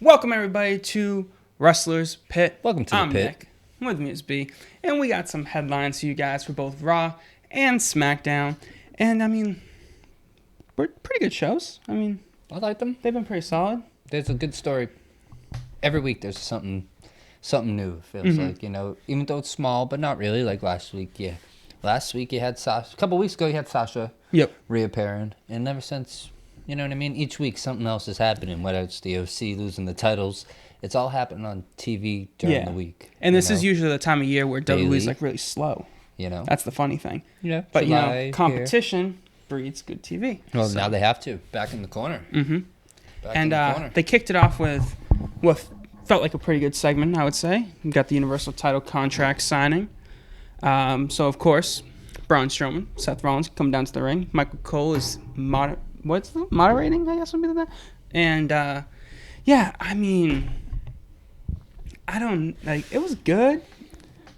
Welcome everybody to Wrestlers Pit. Welcome to the I'm pit. Nick. With me is B, and we got some headlines for you guys for both Raw and Smackdown. And I mean, pretty good shows. I mean, I like them. they've been pretty solid. There's a good story. Every week there's something new, it feels like, even though it's small, but not really, like last week, yeah. Last week you had Sasha, a couple weeks ago you had Sasha reappearing, and ever since, you know what I mean, each week something else is happening, whether it's the OC losing the titles, it's all happening on TV during the week. And this is usually the time of year where WWE's Daily. like really slow. You know? That's the funny thing. Yeah. But July, competition breeds good TV. Well, So- now they have to. Back in the corner. Mm-hmm. Back And in the corner. they kicked it off with what felt like a pretty good segment, I would say. We got the Universal title contract signing. So, of course, Braun Strowman, Seth Rollins come down to the ring. Michael Cole is moderating, I guess would be the name. And, I mean, it was good.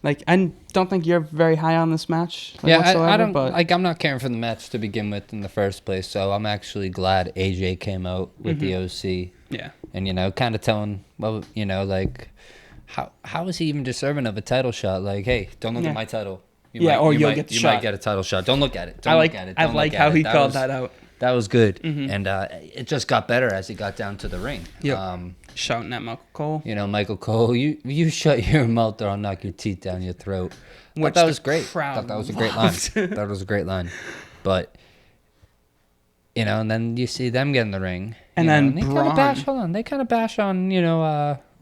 Like, I don't think you're very high on this match whatsoever. I don't but like. I'm not caring for the match to begin with in the first place, so I'm actually glad AJ came out with the OC. Yeah. And kind of telling, how is he even deserving of a title shot? Like, hey, don't look at my title. You'll get the you shot. might get a title shot. Don't look at it. I like how he called that out. That was good, and it just got better as he got down to the ring. Yep. Shouting at Michael Cole. Michael Cole, you shut your mouth or I'll knock your teeth down your throat. Which that was great. Thought that was a great line. loved. That was a great line. But and then you see them get in the ring. And then they Braun. They kind of bash on,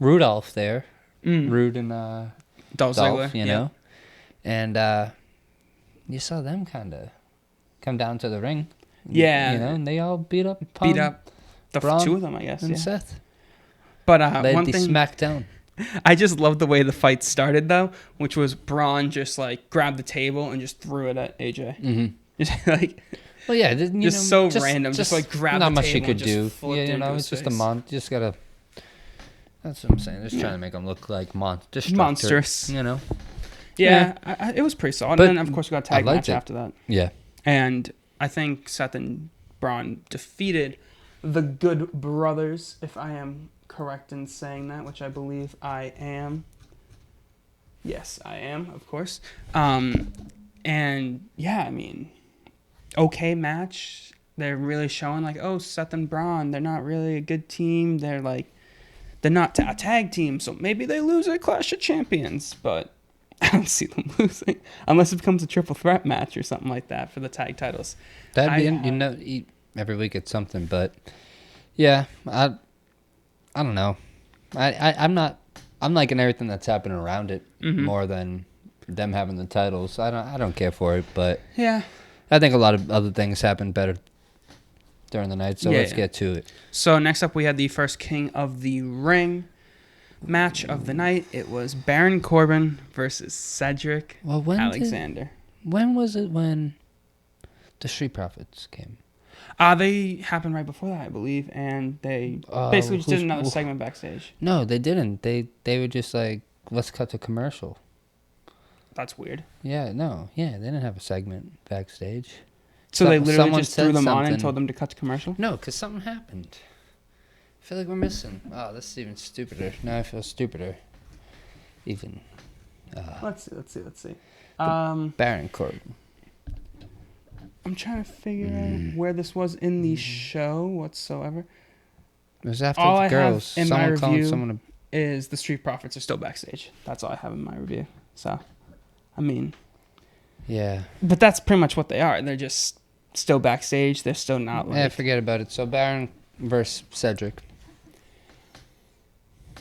Rudolph there. Rude and Dolph Dolph, Ziggler. And you saw them kind of come down to the ring. Yeah. And they all beat up the Braun two of them, I guess. and Yeah. Seth. But Led one the thing, Smackdown. I just love the way the fight started, though, which was Braun just, like, grabbed the table and just threw it at AJ. Mm-hmm. Just, like, Well, yeah, random. Just like, grab not the much you table could and just do. flipped Yeah, into it's his just a face. Just gotta. That's what I'm saying. Just trying to make them look like Monstrous. You know. Yeah. It was pretty solid. But And then, of course, we got a tag liked match it. after that. Yeah. And I think Seth and Braun defeated the Good Brothers, if I am correct in saying that, which I believe I am. Yes, I am, of course. And yeah, I mean, okay match. They're really showing like, oh, Seth and Braun, they're not really a good team. They're not a tag team, so maybe they lose at Clash of Champions, but I don't see them losing unless it becomes a triple threat match or something like that for the tag titles. That'd be every week it's something, but yeah, I don't know. I'm liking everything that's happening around it more than them having the titles. I don't care for it, but Yeah. I think a lot of other things happen better during the night, so let's get to it. So next up we had the first King of the Ring match of the night. It was Baron Corbin versus Cedric Alexander. When was it when the Street Profits came? They happened right before that, I believe, and they basically just did another segment backstage. No, they didn't. They were just like, let's cut to commercial. That's weird. Yeah, they didn't have a segment backstage. So they literally someone just threw said them on something. and told them to cut to commercial? No, because something happened. I feel like we're missing. Oh, this is even stupider. Now I feel stupider. Even. Let's see. Baron Corbin. I'm trying to figure out where this was in the show whatsoever. It was after All the I girls. have in my Someone calling review someone is the Street Profits are still backstage. That's all I have in my review. So, I mean... Yeah. But that's pretty much what they are. They're just still backstage. They're still not like... Yeah, forget about it. So Baron versus Cedric.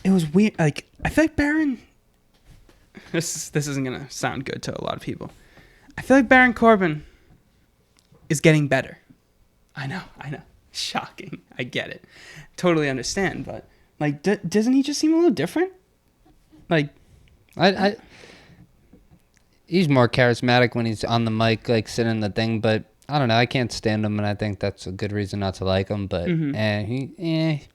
It was weird. Like, I feel like Baron... This isn't going to sound good to a lot of people. I feel like Baron Corbin is getting better. I know. Shocking. I get it. Totally understand. But, like, doesn't he just seem a little different? Like... He's more charismatic when he's on the mic, like sitting in the thing, but I don't know. I can't stand him, and I think that's a good reason not to like him. But he's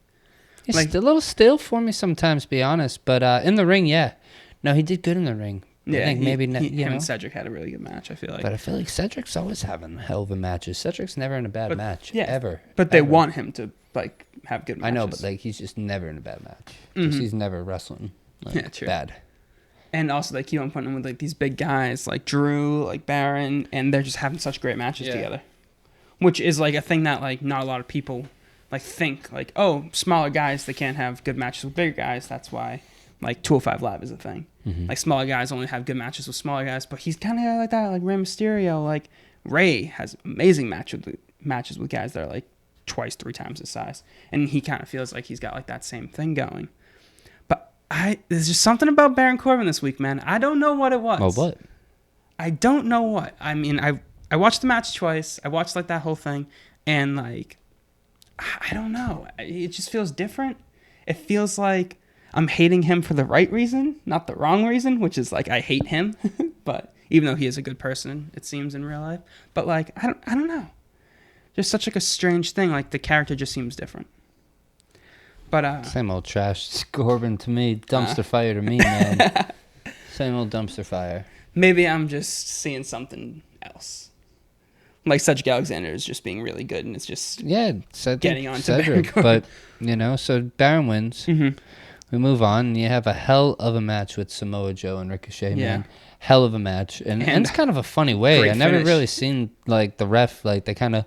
like, a little still for me sometimes, to be honest. But in the ring, yeah. No, he did good in the ring. Yeah, I think maybe him and Cedric had a really good match, I feel like. But I feel like Cedric's always having hell of a matches. Cedric's never in a bad match, ever. But they want him to, like, have good matches. I know, but, like, he's just never in a bad match. Just he's never wrestling, like, true. bad. And also, they keep on putting him with, like, these big guys, like Drew, like Baron, and they're just having such great matches together. Which is, like, a thing that, like, not a lot of people, like, think. Like, oh, smaller guys, they can't have good matches with bigger guys. That's why, like, 205 Live is a thing. Like, smaller guys only have good matches with smaller guys. But he's kind of like that, like Rey Mysterio. Like, Ray has amazing matches with guys that are, like, twice, 3 times his size. And he kind of feels like he's got, like, that same thing going. But there's just something about Baron Corbin this week, man. I don't know what it was. Well, what? I don't know what. I mean, I watched the match twice. I watched, like, that whole thing. And, like, I don't know. It just feels different. It feels like I'm hating him for the right reason, not the wrong reason, which is, like, I hate him. But even though he is a good person, it seems in real life. But, like, I don't know. Just such, like, a strange thing. Like, the character just seems different. But same old trash Corbin to me. Dumpster fire to me, man. Same old dumpster fire. Maybe I'm just seeing something else. Like, Cedric Alexander is just being really good, and it's just getting on to Baron Corbin. But, you know, so Baron wins. We move on, and you have a hell of a match with Samoa Joe and Ricochet, man. Hell of a match. And it's kind of a funny way. I never really seen, like, the ref, like, they kind of,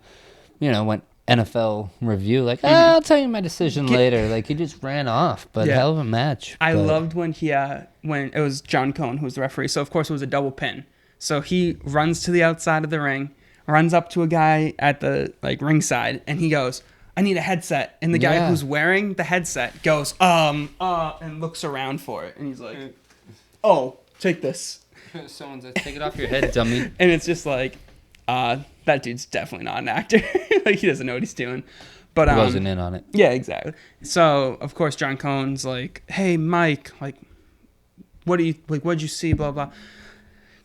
you know, went NFL review, like, I'll tell you my decision later. Like, he just ran off, but hell of a match. I loved when when it was John Cone who was the referee, so of course it was a double pin. So he runs to the outside of the ring, runs up to a guy at the, like, ringside, and he goes, I need a headset. And the guy who's wearing the headset goes, and looks around for it. And he's like, oh, take this. Someone's like, take it off your head, dummy. And it's just like, that dude's definitely not an actor. Like, he doesn't know what he's doing. But he wasn't in on it. Yeah, exactly. So, of course, John Cone's like, hey, Mike, like, what'd you see, blah, blah.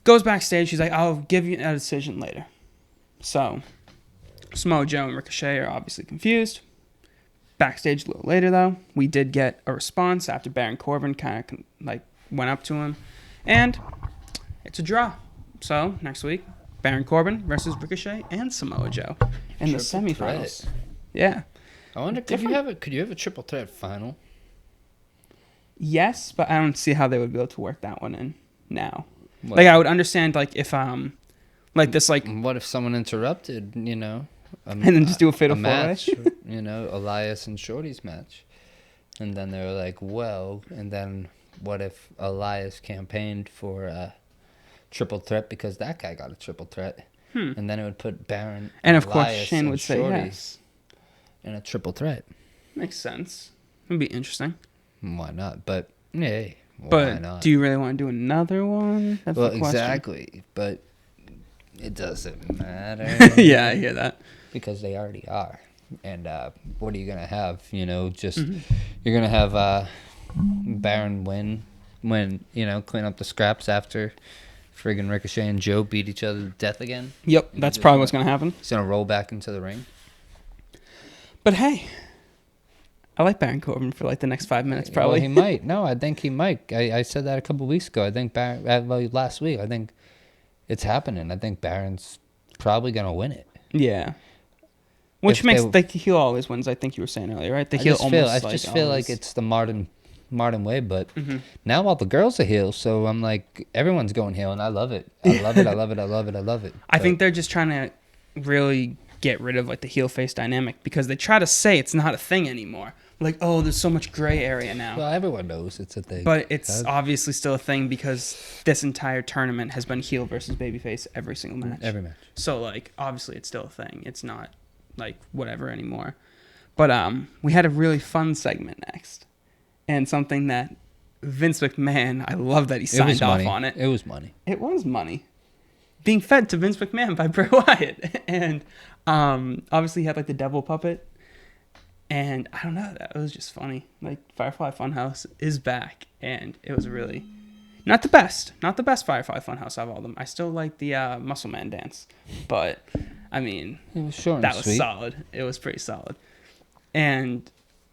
Goes backstage. He's like, I'll give you a decision later. So, Samoa Joe and Ricochet are obviously confused. Backstage a little later, though, we did get a response after Baron Corbin kind of, like, went up to him. And it's a draw. So, next week, Baron Corbin versus Ricochet and Samoa Joe in the semifinals. Threat. Yeah. I wonder, could you have a triple threat final? Yes, but I don't see how they would be able to work that one in now. What? Like, I would understand, like, if, like, this, like... What if someone interrupted, you know? And then just do a fatal match, you know, Elias and Shorty's match. And then they were like, well, and then what if Elias campaigned for a triple threat because that guy got a triple threat? And then it would put Baron and of Elias course Shane would say yes. In a triple threat. Makes sense. It'd be interesting. Why not? But, why not? Do you really want to do another one? That's the question. Exactly. But it doesn't matter. Yeah, I hear that. Because they already are. And what are you going to have? You know, just you're going to have Baron win when, you know, clean up the scraps after friggin' Ricochet and Joe beat each other to death again. Yep, that's probably what's going to happen. He's going to roll back into the ring. But hey, I like Baron Corbin for like the next 5 minutes probably. Well, he might. No, I think he might. I said that a couple weeks ago. I think last week. I think it's happening. I think Baron's probably going to win it. Yeah. Which makes the heel always wins. I think you were saying earlier, right? The heel almost. I just feel like it's the modern way, but now all the girls are heel, so I'm like, everyone's going heel, and I love it. I love it. I love it. I love it. I love it. I think they're just trying to really get rid of like the heel face dynamic because they try to say it's not a thing anymore. Like, oh, there's so much gray area now. Well, everyone knows it's a thing, but it's obviously still a thing because this entire tournament has been heel versus babyface every single match. Every match. So like, obviously, it's still a thing. It's not like whatever anymore. But we had a really fun segment next. And something that Vince McMahon, I love that he signed off on it. It was money. It was money. Being fed to Vince McMahon by Bray Wyatt. And obviously he had like the devil puppet. And I don't know, that was just funny. Like Firefly Funhouse is back. And it was really not the best Firefly Funhouse out of all of them. I still like the Muscle Man dance. But I mean, it was short that and was sweet. solid. It was pretty solid. And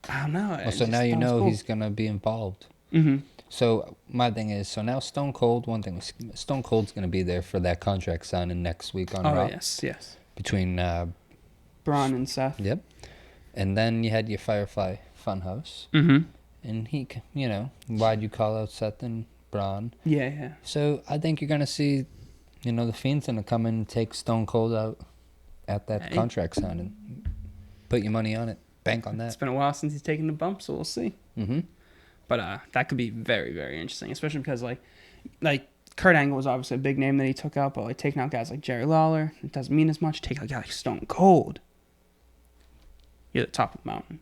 I don't know. Well, so now you know cool. He's going to be involved. Mm-hmm. So my thing is, so now Stone Cold. One thing, Stone Cold's gonna be there for that contract signing next week on Raw. Oh yes. Between Braun and Seth. Yep. And then you had your Firefly Funhouse. Mm-hmm. And why'd you call out Seth and Braun? Yeah. So I think you're gonna see, the Fiend's gonna come in and take Stone Cold out at that contract signing. Put your money on it. Bank on that. It's been a while since he's taken the bump, so we'll see. Mm-hmm. But that could be very, very interesting, especially because like Kurt Angle was obviously a big name that he took out, but like taking out guys like Jerry Lawler, it doesn't mean as much. Take out a guy like Stone Cold. You're at the top of the mountain.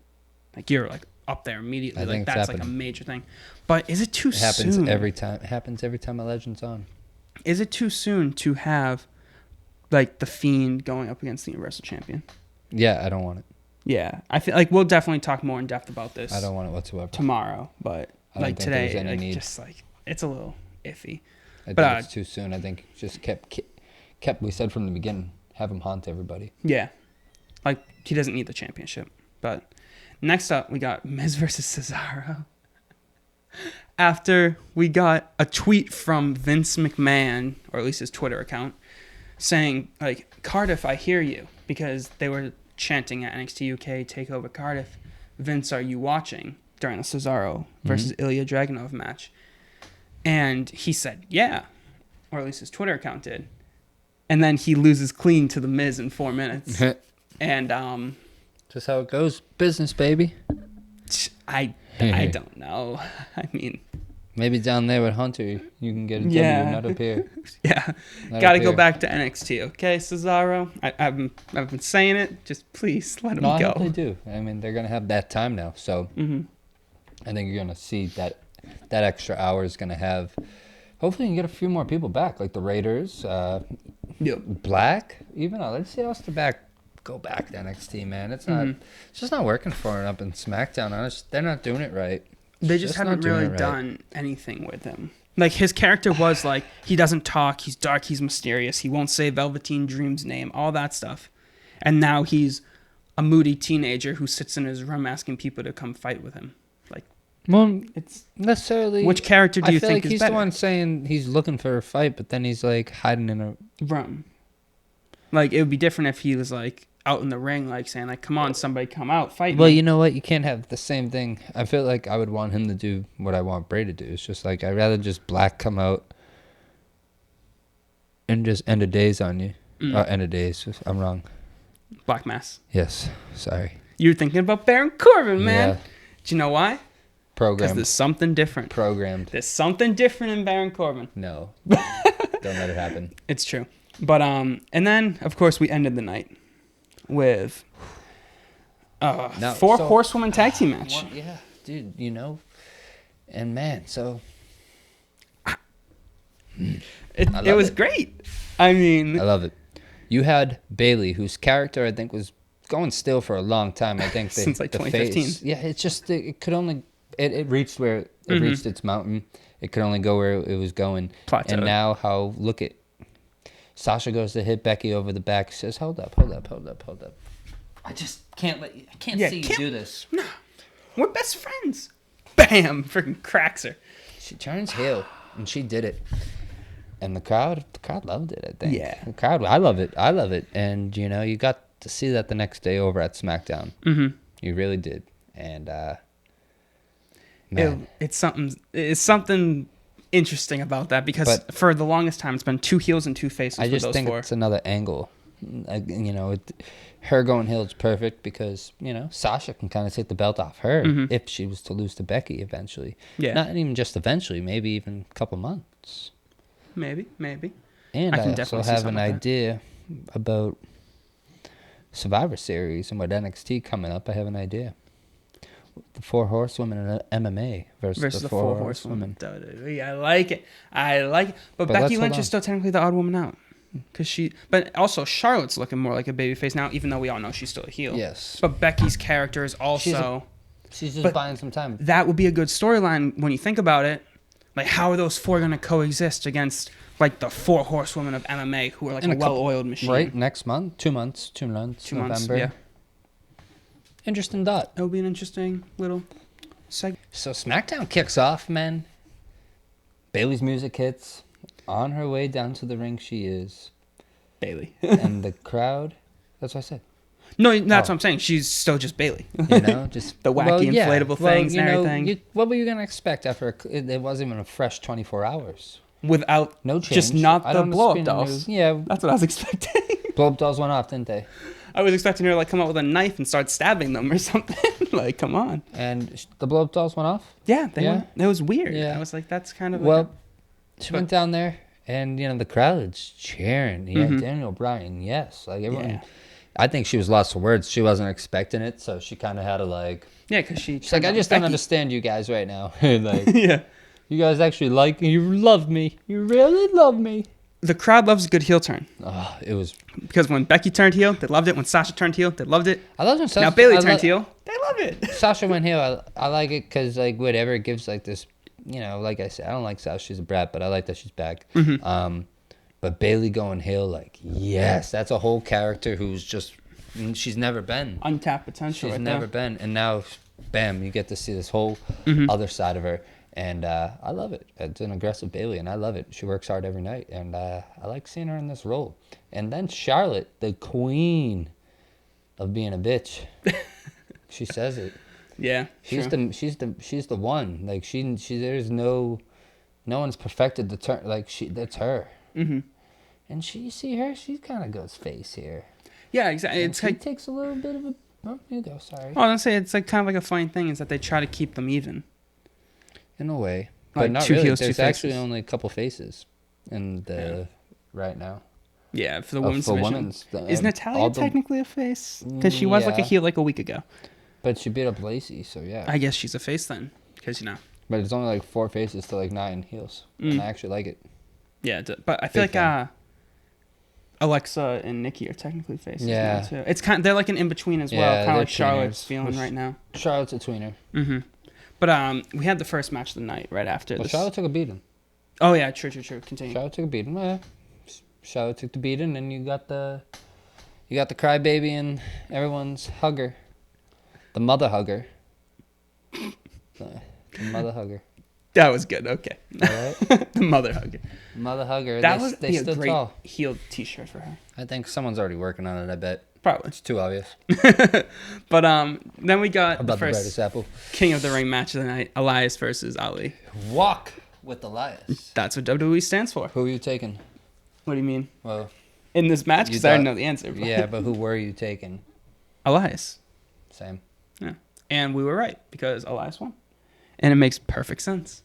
Like you're like up there immediately. Like that's like a major thing. But is it too soon? It happens every time. It happens every time a Legend's on. Is it too soon to have like the Fiend going up against the Universal Champion? Yeah, I don't want it. Yeah, I feel like we'll definitely talk more in depth about this. I don't want it whatsoever. Tomorrow, but like today, like, just like it's a little iffy. I think it's too soon. I think just kept. We said from the beginning, have him haunt everybody. Yeah, like he doesn't need the championship. But next up, we got Miz versus Cesaro. After we got a tweet from Vince McMahon, or at least his Twitter account, saying like, Cardiff, I hear you, because they were chanting at NXT UK TakeOver Cardiff, Vince, are you watching, during the Cesaro versus Ilya Dragunov match. And he said, yeah, or at least his Twitter account did. And then he loses clean to the Miz in 4 minutes. And just how it goes, business, baby. I don't know. I mean, maybe down there with Hunter, you can get a W, not up here. Yeah, got to go back to NXT, okay, Cesaro? I've been saying it. Just please let him go. I hope they do. I mean, they're gonna have that time now, so I think you're gonna see that extra hour is gonna have. Hopefully, you can get a few more people back, like the Raiders, Black. Even let's see else to go back to NXT, man. It's not. It's just not working for him up in SmackDown. They're not doing it right. They just haven't really done anything with him. Like, his character was like, he doesn't talk, he's dark, he's mysterious, he won't say Velveteen Dream's name, all that stuff. And now he's a moody teenager who sits in his room asking people to come fight with him. Like, well, it's necessarily. Which character do you think is better? He's the one saying he's looking for a fight, but then he's like hiding in a room. Like, it would be different if he was like out in the ring, like saying like, come on, somebody come out, fight me. Well, you know what? You can't have the same thing. I feel like I would want him to do what I want Bray to do. It's just like, I'd rather just Black come out and just end of days on you. End of days. I'm wrong. Black Mass. Yes. Sorry. You're thinking about Baron Corbin, man. Yeah. Do you know why? Programmed. Because there's something different. Programmed. There's something different in Baron Corbin. No. Don't let it happen. It's true. But, and then, of course, we ended the night with four horsewoman tag team match. Yeah, dude, and man, so it was great. I mean, I love it. You had Bayley, whose character I think was going still for a long time. I think since like 2015. Yeah, it's just it could only it reached where it reached its mountain. It could only go where it was going. Plateaued. And now look at Sasha goes to hit Becky over the back. Says, "Hold up." I just can't see you do this. No, we're best friends. Bam! Freaking cracks her. She turns heel, and she did it. And the crowd loved it. I think. Yeah. The crowd, I love it. And you got to see that the next day over at SmackDown. Mm-hmm. You really did. And man, it's something interesting about that, because for the longest time it's been two heels and two faces. I just think it's another angle. Her going heel is perfect because Sasha can kind of take the belt off her if she was to lose to Becky eventually. Yeah, not even just eventually, maybe even a couple months. Maybe. And I also have an idea about Survivor Series and with NXT coming up. I have an idea. The 4 horsewomen in MMA versus the 4 horsewomen. I like it. But Becky Lynch is still technically the odd woman out. But also Charlotte's looking more like a babyface now, even though we all know she's still a heel. Yes. But Becky's character is also. She's just buying some time. That would be a good storyline when you think about it. Like, how are those 4 going to coexist against like the 4 horsewomen of MMA, who are like a well-oiled machine? Right, next month, 2 months, November. Yeah. Interesting thought. It'll be an interesting little segment. So SmackDown kicks off, man. Bailey's music hits. On her way down to the ring, she is. Bailey. And the crowd, that's what I said. No, that's what I'm saying. She's still just Bailey. You know, just the wacky inflatable things and everything. What were you going to expect after it wasn't even a fresh 24 hours? Without no change. Just not the blow-up dolls. Yeah. That's what I was expecting. Blow-up dolls went off, didn't they? I was expecting her to come out with a knife and start stabbing them or something. Like, come on. And the blow-up dolls went off? Yeah, they went. It was weird. Yeah. I was like, that's kind of she went down there, and, the crowd's cheering. Yeah, Daniel Bryan, yes. Like, everyone... Yeah. I think she was lost for words. She wasn't expecting it, so she kind of had to, like... Yeah, because she's like, I just don't understand you guys right now. Like, yeah. You guys actually you love me. You really love me. The crowd loves a good heel turn. Oh, it was... Because when Becky turned heel, they loved it. When Sasha turned heel, they loved it. I love when Sasha... Now Bailey turned heel, they love it. Sasha went heel. I like it because, like, whatever, it gives, like, this... like I said, I don't like Sasha. She's a brat, but I like that she's back. But Bailey going heel, like, yes. That's a whole character who's just... She's never been. Untapped potential. She's never been. And now, bam, you get to see this whole other side of her. And I love it. It's an aggressive Bailey, and I love it. She works hard every night, and I like seeing her in this role. And then Charlotte, the queen of being a bitch, she says it. Yeah, she's the one. Like there's no one's perfected the turn. Like that's her. And you see her, she kind of goes face here. Yeah, exactly. It's like takes a little bit of a. Oh, you go. Sorry. Oh, I was gonna say it's like kind of like a funny thing is that they try to keep them even. In a way, but like not two really. heels, There's two actually faces. only a couple faces in the right now. Yeah, for the women's division. Is Natalya technically a face? Because she was like a heel like a week ago. But she beat up Lacey, so yeah. I guess she's a face then, because But it's only like 4 faces to like 9 heels, and I actually like it. Yeah, but I feel like Alexa and Nikki are technically faces now too. It's they're like an in between as well, kind of like Charlotte's feeling right now. Charlotte's a tweener. But we had the first match of the night right after this. Charlotte took a beating. Oh yeah, true. Continue. Charlotte took a beating. Well, Charlotte took the beating, and you got the crybaby and everyone's hugger, the mother hugger. The mother hugger. That was good. Okay. All right. The mother hugger. Mother hugger. That was they a stood great tall. heel T-shirt for her. I think someone's already working on it. I bet. Probably. It's too obvious. But then we got the first apple. King of the Ring match of the night: Elias versus Ali. Walk with Elias. That's what WWE stands for. Who are you taking? What do you mean? Well, in this match, because I didn't know the answer. But. Yeah, but who were you taking? Elias. Same. Yeah, and we were right because Elias won, and it makes perfect sense.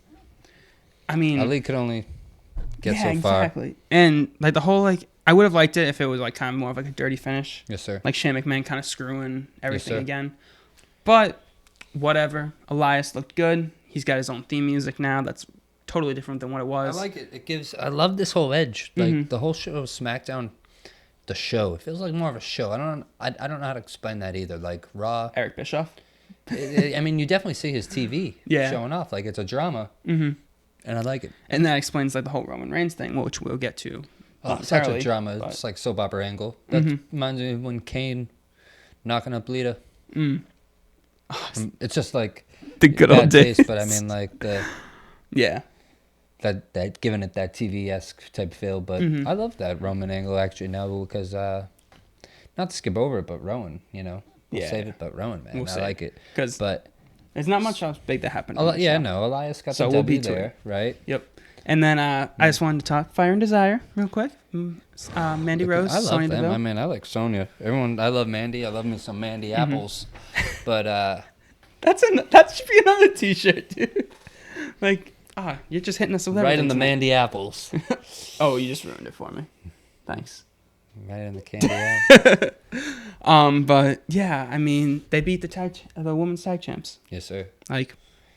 I mean, Ali could only get so far. Exactly. And like the whole I would have liked it if it was like kind of more of like a dirty finish. Yes, sir. Like Shane McMahon kind of screwing everything again. But whatever. Elias looked good. He's got his own theme music now. That's totally different than what it was. I like it. I love this whole edge. Like the whole show of SmackDown, the show. It feels like more of a show. I don't know how to explain that either. Like Raw. Eric Bischoff. I mean, you definitely see his TV showing off. Like it's a drama. And I like it. And that explains like the whole Roman Reigns thing, which we'll get to. Such a drama. It's like soap opera angle. That reminds me of when Kane knocking up Lita. It's just like the good old days. But I mean, like the that giving it that TV-esque type feel. But I love that Roman angle actually now because not to skip over it, but Rowan, we'll save it. But Rowan, man, I like it. But there's not much else big that happened. No, Elias got the W there, right? Yep. And then I just wanted to talk Fire and Desire real quick. Mandy Rose, I love Sonya them. Deville. I mean, I like Sonya. I love Mandy. I love me some Mandy apples. But that should be another T-shirt, dude. You're just hitting us with everything. Right in the Mandy apples. Oh, you just ruined it for me. Thanks. Right in the candy apple. But yeah, I mean, they beat the women's tag champs. Yes, sir.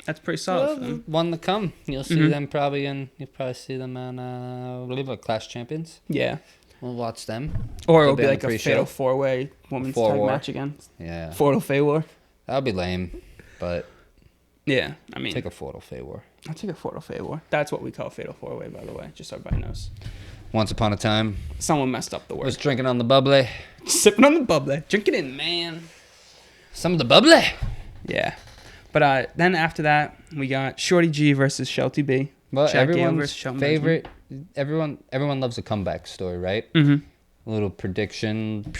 That's pretty solid for them. One to come. You'll see them you'll probably see them on, I believe, Clash Champions. Yeah. We'll watch them. Or it'll be like a fatal 4-way women's tag match again. Yeah. Fatal Fay War. That would be lame, but. Yeah, I mean. Take a Fatal Fay War. I'll take a Fatal Fay War. That's what we call Fatal 4-way, by the way, just so everybody knows. Once upon a time. Someone messed up the word. Was drinking on the bubbly. Sipping on the bubbly. Drink it in, man. Some of the bubbly. Yeah. But then after that, we got Shorty G versus Shelty B. Well, Chad Gable everyone's versus Shelton favorite. Everyone loves a comeback story, right? Mm-hmm. A little prediction.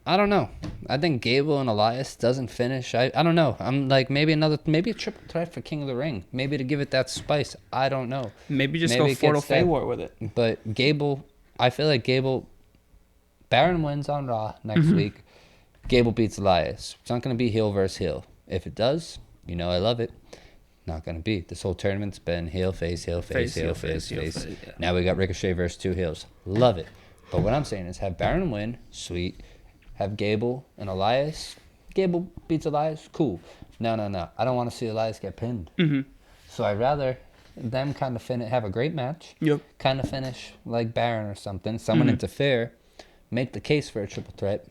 I don't know. I think Gable and Elias doesn't finish. I don't know. I'm like maybe a triple threat for King of the Ring. Maybe to give it that spice. I don't know. Maybe just go Fatal War with it. But Gable, I feel like Baron wins on Raw next week. Gable beats Elias. It's not going to be heel versus heel. If it does, I love it. Not going to be. This whole tournament's been heel, face, heel, face, heel, face. Yeah. Now we got Ricochet versus 2 heels. Love it. But what I'm saying is have Baron win. Sweet. Have Gable and Elias. Gable beats Elias. Cool. No. I don't want to see Elias get pinned. Mm-hmm. So I'd rather them kind of have a great match. Yep. Kind of finish like Baron or something. Someone interfere. Make the case for a triple threat.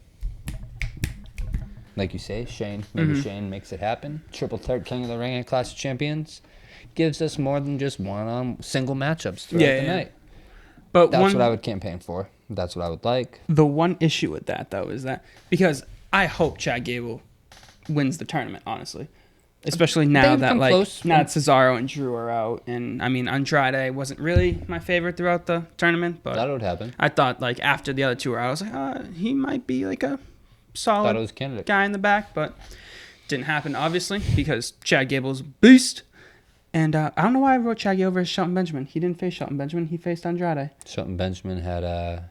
Like you say, Shane. Maybe Shane makes it happen. Triple threat King of the Ring and Clash of Champions gives us more than just single matchups throughout the night. But that's what I would campaign for. That's what I would like. The one issue with that, though, is that because I hope Chad Gable wins the tournament, honestly. Especially now that, now Cesaro and Drew are out. And, I mean, Andrade wasn't really my favorite throughout the tournament. But that would happen. I thought, after the other two were out, I was like, he might be, a solid guy in the back. But didn't happen, obviously, because Chad Gable's a beast. And I don't know why I wrote Chad Gable versus Shelton Benjamin. He didn't face Shelton Benjamin. He faced Andrade. Shelton Benjamin had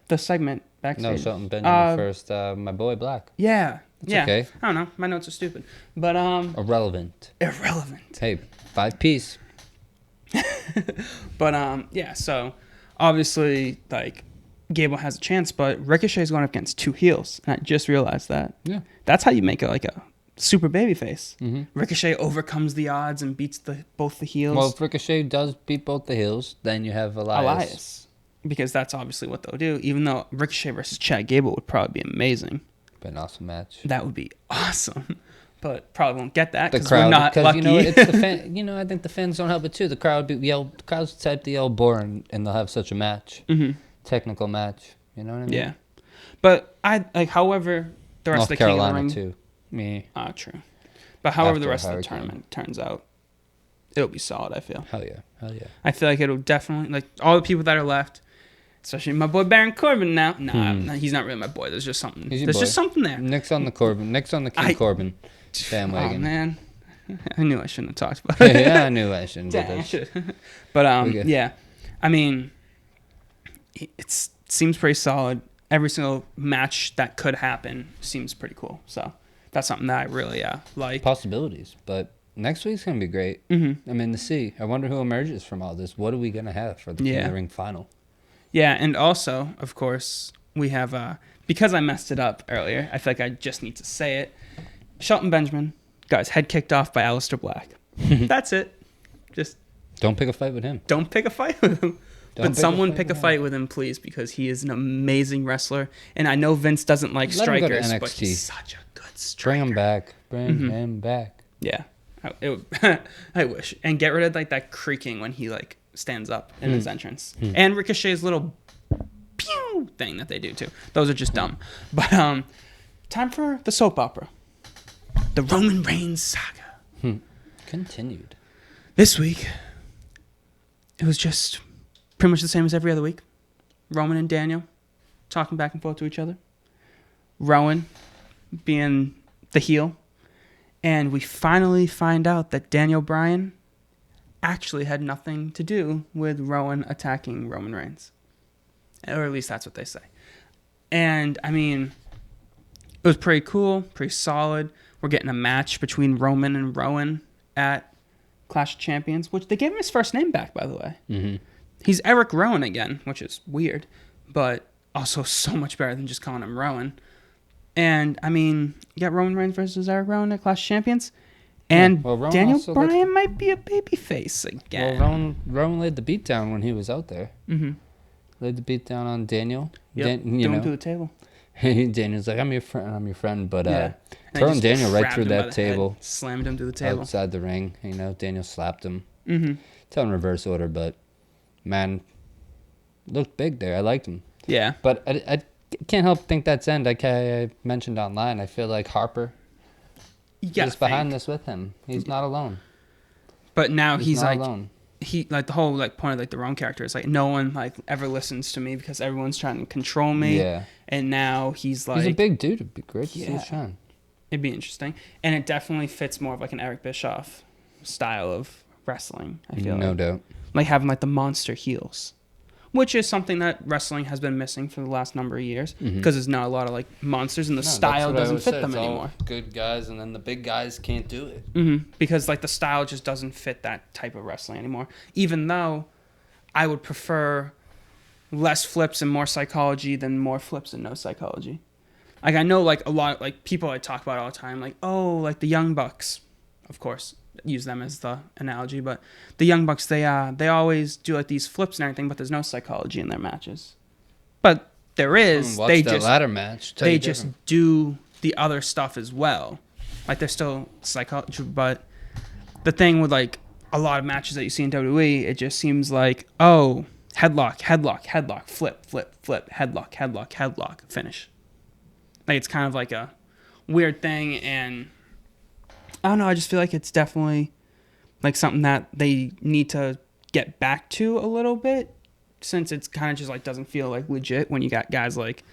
the segment backstage. No, Shelton Benjamin first. My boy Black. Yeah. It's okay. I don't know. My notes are stupid. But Irrelevant. Hey, 5-piece. But so obviously Gable has a chance, but Ricochet's going up against 2 heels. And I just realized that. Yeah. That's how you make it a super babyface. Mm-hmm. Ricochet overcomes the odds and beats both the heels. Well, if Ricochet does beat both the heels, then you have Elias. Because that's obviously what they'll do. Even though Ricochet versus Chad Gable would probably be amazing. Be an awesome match. That would be awesome. But probably won't get that because we're not lucky. It's the fan, I think the fans don't help it too. The crowd the crowd's the type to yell boring, and they'll have such a match. Mm-hmm. Technical match. You know what I mean? Yeah. But however the rest of the Carolina King of the Ring, too. Me. True. But however the rest of the tournament turns out, it'll be solid, I feel. Hell yeah. I feel like it'll definitely, all the people that are left, especially my boy Baron Corbin now. No, he's not really my boy. There's just something. Just something there. Nick's on the King Corbin bandwagon. Oh, man. I knew I shouldn't have talked about it. Yeah, I knew I shouldn't do this. But, yeah. I mean, it seems pretty solid. Every single match that could happen seems pretty cool. So that's something that I really like. Possibilities, but next week's going to be great. Mm-hmm. I mean, to see. I wonder who emerges from all this. What are we going to have for the King of the Ring final? Yeah, and also, of course, we have, because I messed it up earlier, I feel like I just need to say it. Shelton Benjamin got his head kicked off by Aleister Black. That's it. Just don't pick a fight with him. Don't pick a fight with him. But someone pick a fight with him, please, because he is an amazing wrestler. And I know Vince doesn't like strikers, but he's such a good striker. Bring him back. Bring him back. Yeah. I wish. And get rid of that creaking when he stands up in his entrance. And Ricochet's little pew thing that they do too. Those are just dumb. But time for the soap opera. The Roman Reigns saga. Continued. This week, it was just pretty much the same as every other week. Roman and Daniel talking back and forth to each other. Rowan being the heel. And we finally find out that Daniel Bryan actually had nothing to do with Rowan attacking Roman Reigns. Or at least that's what they say. And, I mean, it was pretty cool, pretty solid. We're getting a match between Roman and Rowan at Clash of Champions, which they gave him his first name back, by the way. Mm-hmm. He's Eric Rowan again, which is weird, but also so much better than just calling him Rowan. And, I mean, you got Roman Reigns versus Eric Rowan at Clash of Champions. And Daniel Bryan might be a babyface again. Well, Rowan laid the beat down when he was out there. Mm-hmm. Laid the beat down on Daniel. Yep, threw him to the table. Daniel's like, I'm your friend, but throwing Daniel right through that table. Head, slammed him to the table. Outside the ring. Daniel slapped him. Mm-hmm. It's on reverse order, but, man, looked big there. I liked him. Yeah. But I can't help think that's end. Like I mentioned online, I feel like Harper is behind this with him. He's not alone. But now he's not alone. he like the whole like point of like the Rowan character is like no one like ever listens to me because everyone's trying to control me. Yeah. And now he's like, he's a big dude. It'd be great to see him shine. It'd be interesting, and it definitely fits more of like an Eric Bischoff style of wrestling. I feel no doubt. Like having like the monster heels, which is something that wrestling has been missing for the last number of years because there's not a lot of like monsters and the style doesn't fit them anymore. Good guys, and then the big guys can't do it. Because like the style just doesn't fit that type of wrestling anymore. Even though I would prefer less flips and more psychology than more flips and no psychology. Like I know like a lot like people I talk about all the time like like the Young Bucks, of course. Use them as the analogy, but the Young Bucks they always do like these flips and everything, but there's no psychology in their matches. But there is. Watch that ladder match. They just do the other stuff as well. Like there's still psychology, but the thing with like a lot of matches that you see in WWE, it just seems like headlock, headlock, headlock, flip, flip, flip, headlock, headlock, headlock, finish. Like it's kind of like a weird thing and. I don't know. I just feel like it's definitely like something that they need to get back to a little bit since it's kind of just like doesn't feel like legit when you got guys like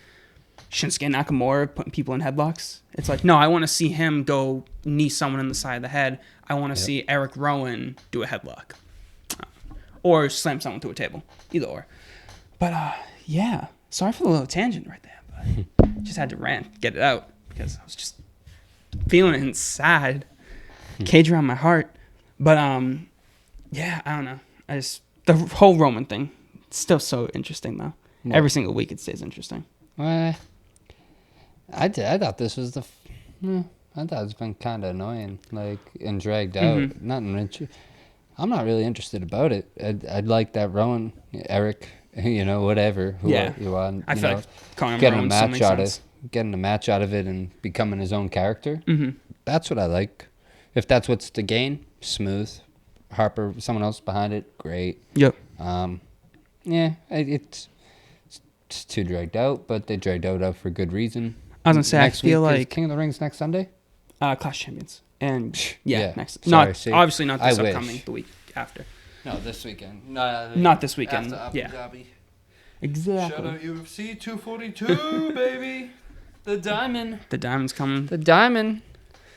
Shinsuke Nakamura putting people in headlocks. It's like, no, I want to see him go knee someone in the side of the head. I want to see Eric Rowan do a headlock or slam someone to a table. Either or. But yeah, sorry for the little tangent right there, but just had to rant, get it out because I was just feeling it inside. Cage around my heart. But yeah, I don't know. The whole Roman thing, it's still so interesting though. Yeah. Every single week it stays interesting. Well, I thought this was I thought it's been kind of annoying, like, and dragged out. I'm not really interested about it. I'd like that Rowan, Eric, whatever. I feel like calling him Rowan getting a match out of it and becoming his own character. That's what I like. If that's what's to gain, smooth. Harper, someone else behind it, great. Yep. It's too dragged out, but they dragged out for good reason. I was gonna say, next I feel week like King of the Rings next Sunday. Clash Champions, and next. Sorry, Obviously not this upcoming. The week after. No, this weekend. Not this weekend. After Abu Dhabi. Exactly. Shout out UFC 242, baby. The diamond. The diamond's coming. The diamond.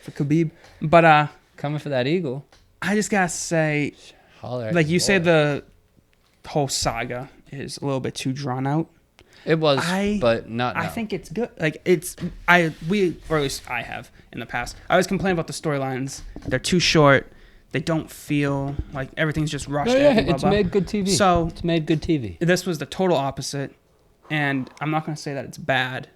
For Khabib. But coming for that eagle. I just gotta say, like you say, the whole saga is a little bit too drawn out. It was, but not now. I think it's good. Like or at least I have in the past. I always complain about the storylines. They're too short. They don't feel like everything's just rushed. It's made good TV. So it's made good TV. This was the total opposite, and I'm not gonna say that it's bad.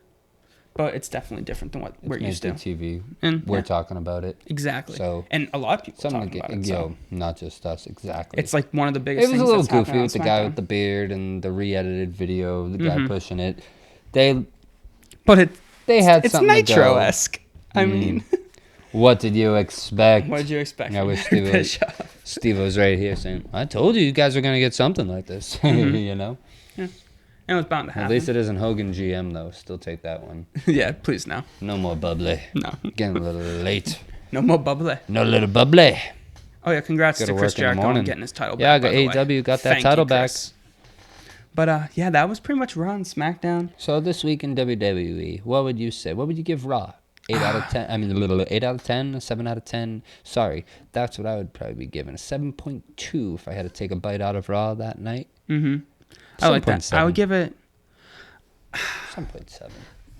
But it's definitely different than what we're used to. TV, and we're talking about it. Exactly. So, and a lot of people talking about it. Not just us. Exactly. It's like one of the biggest things. It was a little goofy with the guy with the beard and the re-edited video, the guy pushing it. They had something Nitro-esque. I mean. What did you expect? What did you expect? I wish Steve was right here saying, I told you guys were going to get something like this. Yeah. And it was bound to happen. At least it isn't Hogan GM, though. Still take that one. Yeah, please, no. No more bubbly. No. Getting a little late. No more bubbly. No little bubbly. Oh, yeah, congrats to Chris Jericho on getting his title back. Yeah, AEW got that title back. But, yeah, that was pretty much Raw and SmackDown. So this week in WWE, what would you say? What would you give Raw? 8 out of 10. I mean, a little 8 out of 10, a 7 out of 10. Sorry, that's what I would probably be giving. A 7.2 if I had to take a bite out of Raw that night. I like that. 7. I would give it 7.7.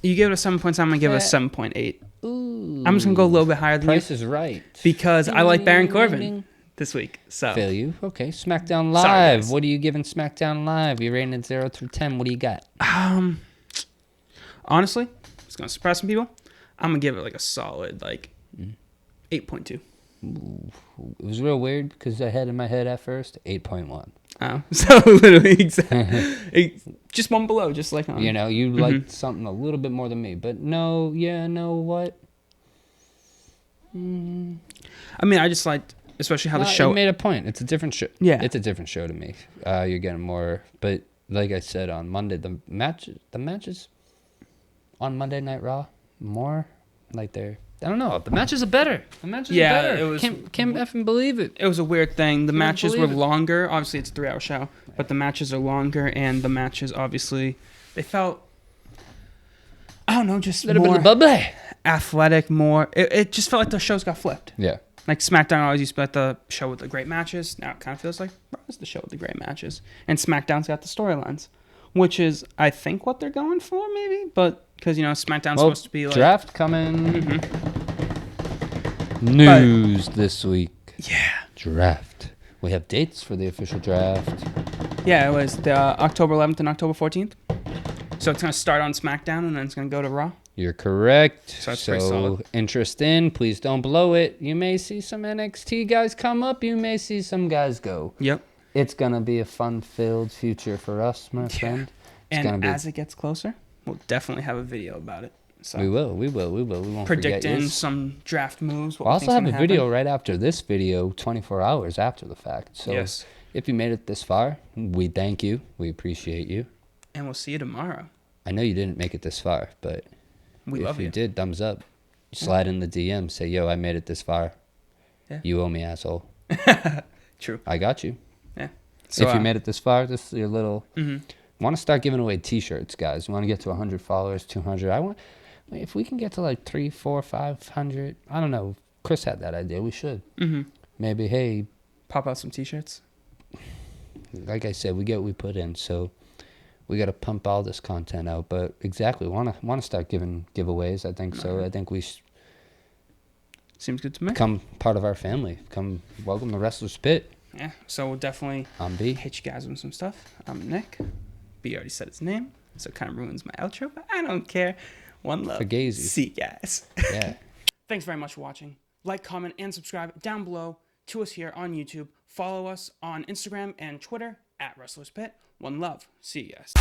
You give it a 7.7. I'm gonna give it a 7.8. Ooh. I'm just gonna go a little bit higher than Price you. Is right. Because I like Baron Corbin this week. So feel you. Okay, SmackDown Live. Sorry, what are you giving SmackDown Live? You're rating it 0 through 10. What do you got? Honestly, it's gonna surprise some people. I'm gonna give it like a solid 8.2. Ooh, it was real weird because I had in my head at first 8.1. Oh, so literally just one below, just like on. You liked something a little bit more than me, but no, what? I mean, I just liked, especially how the show. It made a point. It's a different show. Yeah, it's a different show to me. You're getting more, but like I said on Monday, the matches on Monday Night Raw, more like they're I don't know. The matches are better. The matches are Yeah, better. it was- Can't effing believe it. It was a weird thing. The Couldn't matches were believe it. longer. Obviously, it's a 3-hour show, but the matches are longer, and the matches obviously they felt, I don't know, just Little more bit of bubbly. athletic. More. It just felt like the shows got flipped. Yeah. Like SmackDown always used to be like the show with the great matches. Now it kind of feels like it's the show with the great matches, and SmackDown's got the storylines, which is I think what they're going for maybe, but because SmackDown's supposed to be like draft coming. Mhm. News this week. Yeah. Draft. We have dates for the official draft. Yeah, it was the October 11th and October 14th. So it's going to start on SmackDown and then it's going to go to Raw. You're correct. So that's pretty solid. Interest in, please don't blow it. You may see some NXT guys come up. You may see some guys go. Yep. It's going to be a fun-filled future for us, my friend. And as it gets closer, we'll definitely have a video about it. So We will. We won't forget predicting you. some draft moves. We'll also have a video right after this video, 24 hours after the fact. So yes. if you made it this far, we thank you. We appreciate you. And we'll see you tomorrow. I know you didn't make it this far, but We love if you you. did, thumbs up. Slide in the DM. Say, yo, I made it this far. Yeah. You owe me, asshole. True. I got you. Yeah. So if you made it this far, this is your little... Mhm. want to start giving away T-shirts, guys. We want to get to 100 followers, 200. If we can get to like 300, 400, 500, I don't know. Chris had that idea. We should. Mhm. Maybe, hey, Pop out some T-shirts. like I said, we get what we put in, so we got to pump all this content out. But exactly, want to start giving giveaways. I think so. I think we Seems good to me. become part of our family. Come welcome to Wrestler's Pit. Yeah. So we'll definitely I'm B. hit you guys with some stuff. I'm Nick. B already said his name, so it kind of ruins my outro, but I don't care. One love. Forgazy. See you guys. Yeah. Thanks very much for watching. Like, comment, and subscribe down below to us here on YouTube. Follow us on Instagram and Twitter at Wrestlers Pit. One love. See you guys.